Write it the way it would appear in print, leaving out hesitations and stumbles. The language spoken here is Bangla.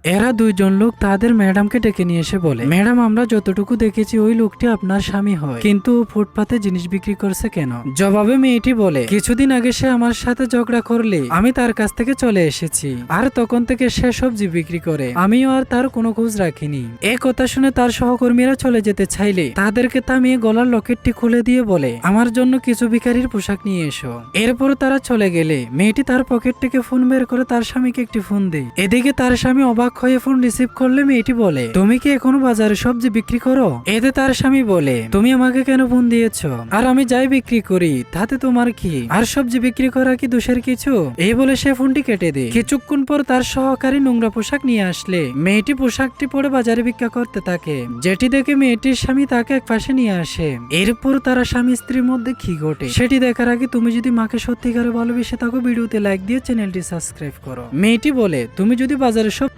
এরা দুইজন লোক তাদের ম্যাডামকে ডেকে নিয়ে এসে বলে, ম্যাডাম আমরা যতটুকু দেখেছি ওই লোকটি আপনার স্বামী হয়, কিন্তু ফুটপাতে জিনিস বিক্রি করছে কেন? জবাবে মেয়েটি বলে, কিছুদিন আগে সে আমার সাথে ঝগড়া করলে আমি তার কাছ থেকে চলে এসেছি, আর তখন থেকে সে সবজি বিক্রি করে, আমিও আর তার কোনো খোঁজ রাখিনি। এ কথা শুনে তার সহকর্মীরা চলে যেতে চাইলে তাদেরকে থামিয়ে গলার লকেটটি খুলে দিয়ে বলে, আমার জন্য কিছু ভিখারির পোশাক নিয়ে এসো। এরপর তারা চলে গেলে মেয়েটি তার পকেট থেকে ফোন বের করে তার স্বামীকে একটি ফোন দেয়। এদিকে তার স্বামী অবাক হয়ে ফোন রিসিভ করলে মেয়েটি বলে, তুমি কি এখনো বাজারে সবজি বিক্রি করো? এতে তার স্বামী বলে, তুমি আমাকে কেন ফোন দিয়েছো? আর আমি যাই বিক্রি করি তাতে তোমার কি? আর সবজি বিক্রি করা কি দোষের কিছু? এই বলে সে ফোনটি কেটে দেয়। কিছুক্ষণ পর তার সহকারী নোংরা পোশাক নিয়ে আসলে মেয়েটি পোশাকটি পরে বাজারে ভিক্ষা করতে থাকে, যেটি দেখে মেয়েটির স্বামী তাকে এক পাশে নিয়ে আসে। এরপর তারা স্বামী স্ত্রীর মধ্যে কি ঘটে সেটি দেখার আগে তুমি যদি মাকে সত্যিকারে ভালোবেসে থাকো ভিডিওতে লাইক দিয়ে চ্যানেলটি সাবস্ক্রাইব করো। মেয়েটি বলে, তুমি যদি বাজারে সব